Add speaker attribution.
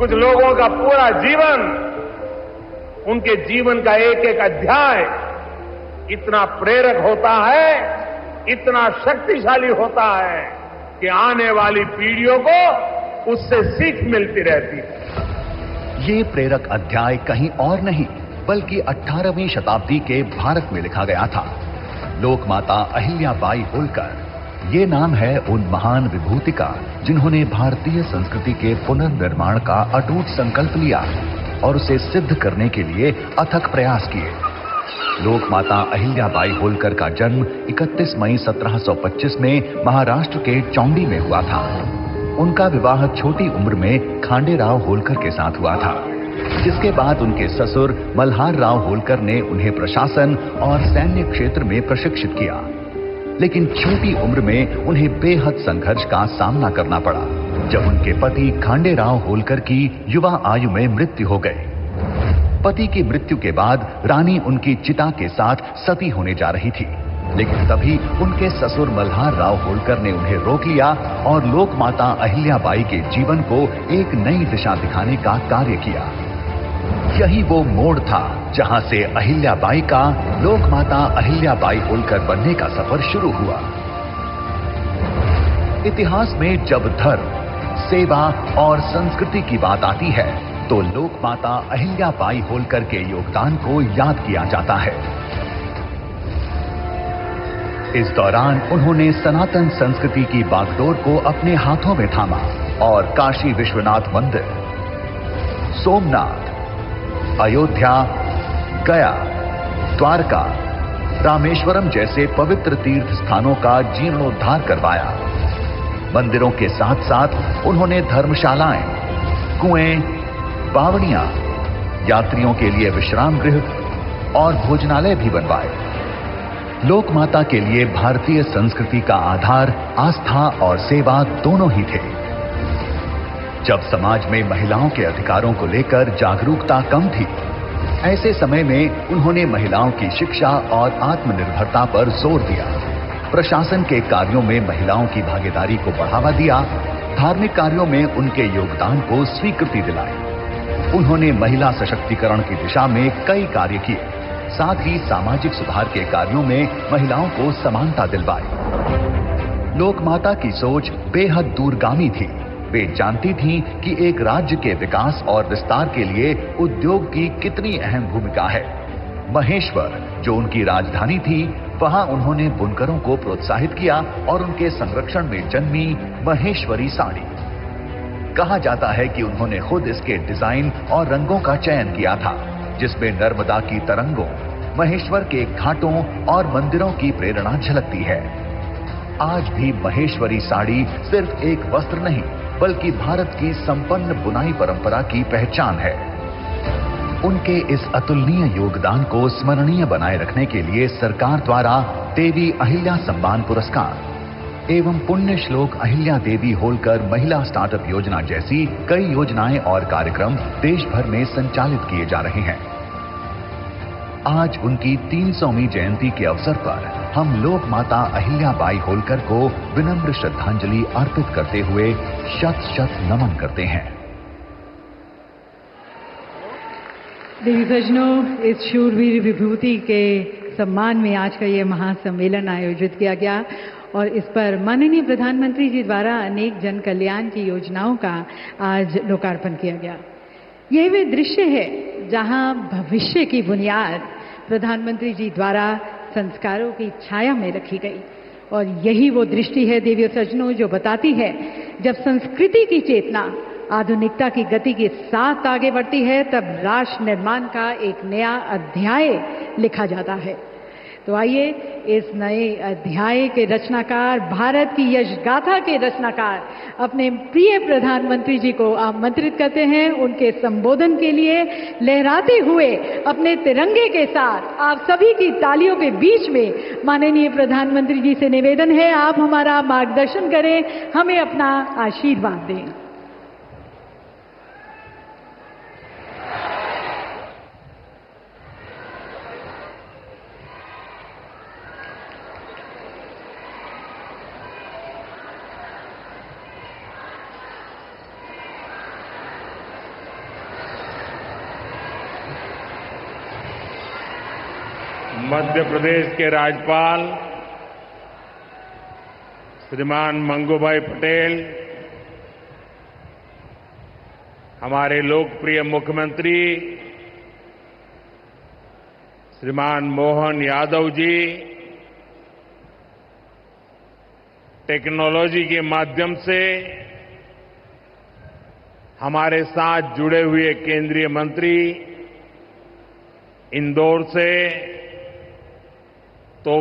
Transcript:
Speaker 1: कुछ लोगों का पूरा जीवन, उनके जीवन का एक एक अध्याय इतना प्रेरक होता है, इतना शक्तिशाली होता है कि आने वाली पीढ़ियों को उससे सीख मिलती रहती है।
Speaker 2: ये प्रेरक अध्याय कहीं और नहीं बल्कि 18वीं शताब्दी के भारत में लिखा गया था। लोकमाता अहिल्याबाई होलकर, ये नाम है उन महान विभूति का जिन्होंने भारतीय संस्कृति के पुनर्निर्माण का अटूट संकल्प लिया और उसे सिद्ध करने के लिए अथक प्रयास किए। लोकमाता अहिल्याबाई होलकर का जन्म 31 मई 1725 में महाराष्ट्र के चौंडी में हुआ था। उनका विवाह छोटी उम्र में खांडेराव होलकर के साथ हुआ था, जिसके बाद उनके ससुर मल्हार राव होलकर ने उन्हें प्रशासन और सैन्य क्षेत्र में प्रशिक्षित किया। लेकिन छोटी उम्र में उन्हें बेहद संघर्ष का सामना करना पड़ा जब उनके पति खांडेराव होलकर की युवा आयु में मृत्यु हो गई। पति की मृत्यु के बाद रानी उनकी चिता के साथ सती होने जा रही थी, लेकिन तभी उनके ससुर मल्हार राव होलकर ने उन्हें रोक लिया और लोकमाता अहिल्याबाई के जीवन को एक नई दिशा दिखाने का कार्य किया। यही वो मोड़ था जहां से अहिल्याबाई का लोकमाता अहिल्याबाई होलकर बनने का सफर शुरू हुआ। इतिहास में जब धर्म, सेवा और संस्कृति की बात आती है तो लोकमाता अहिल्याबाई होलकर के योगदान को याद किया जाता है। इस दौरान उन्होंने सनातन संस्कृति की बागडोर को अपने हाथों में थामा और काशी विश्वनाथ मंदिर, सोमनाथ, अयोध्या, गया, द्वारका, रामेश्वरम जैसे पवित्र तीर्थ स्थानों का जीर्णोद्धार करवाया। मंदिरों के साथ साथ उन्होंने धर्मशालाएं, कुएं, बावड़ियां, यात्रियों के लिए विश्राम गृह और भोजनालय भी बनवाए। लोकमाता के लिए भारतीय संस्कृति का आधार आस्था और सेवा दोनों ही थे। जब समाज में महिलाओं के अधिकारों को लेकर जागरूकता कम थी, ऐसे समय में उन्होंने महिलाओं की शिक्षा और आत्मनिर्भरता पर जोर दिया। प्रशासन के कार्यों में महिलाओं की भागीदारी को बढ़ावा दिया, धार्मिक कार्यों में उनके योगदान को स्वीकृति दिलाई। उन्होंने महिला सशक्तिकरण की दिशा में कई कार्य किए, साथ ही सामाजिक सुधार के कार्यों में महिलाओं को समानता दिलवाई। लोकमाता की सोच बेहद दूरगामी थी। वे जानती थीं कि एक राज्य के विकास और विस्तार के लिए उद्योग की कितनी अहम भूमिका है। महेश्वर, जो उनकी राजधानी थी, वहां उन्होंने बुनकरों को प्रोत्साहित किया और उनके संरक्षण में जन्मी महेश्वरी साड़ी। कहा जाता है कि उन्होंने खुद इसके डिजाइन और रंगों का चयन किया था, जिसमें नर्मदा की तरंगों, महेश्वर के घाटों और मंदिरों की प्रेरणा झलकती है। आज भी महेश्वरी साड़ी सिर्फ एक वस्त्र नहीं बल्कि भारत की संपन्न बुनाई परंपरा की पहचान है। उनके इस अतुलनीय योगदान को स्मरणीय बनाए रखने के लिए सरकार द्वारा देवी अहिल्या सम्मान पुरस्कार एवं पुण्य श्लोक अहिल्या देवी होलकर महिला स्टार्टअप योजना जैसी कई योजनाएं और कार्यक्रम देश भर में संचालित किए जा रहे हैं। आज उनकी 300वीं जयंती के अवसर पर हम लोक माता अहिल्याबाई होलकर को विनम्र श्रद्धांजलि अर्पित करते हुए शत शत नमन करते हैं।
Speaker 3: देवी सज्जनों, इस शूरवीर विभूति के सम्मान में आज का ये महासम्मेलन आयोजित किया गया और इस पर माननीय प्रधानमंत्री जी द्वारा अनेक जन कल्याण की योजनाओं का आज लोकार्पण किया गया। यही वे दृश्य है जहां भविष्य की बुनियाद प्रधानमंत्री जी द्वारा संस्कारों की छाया में रखी गई और यही वो दृष्टि है देवी और सज्जनों जो बताती है जब संस्कृति की चेतना आधुनिकता की गति के साथ आगे बढ़ती है तब राष्ट्र निर्माण का एक नया अध्याय लिखा जाता है। तो आइए इस नए अध्याय के रचनाकार, भारत की यशगाथा के रचनाकार अपने प्रिय प्रधानमंत्री जी को आमंत्रित करते हैं। उनके संबोधन के लिए लहराते हुए अपने तिरंगे के साथ आप सभी की तालियों के बीच में माननीय प्रधानमंत्री जी से निवेदन है आप हमारा मार्गदर्शन करें, हमें अपना आशीर्वाद दें।
Speaker 1: मध्य प्रदेश के राज्यपाल श्रीमान मंगूभाई पटेल, हमारे लोकप्रिय मुख्यमंत्री श्रीमान मोहन यादव जी, टेक्नोलॉजी के माध्यम से हमारे साथ जुड़े हुए केंद्रीय मंत्री, इंदौर से तो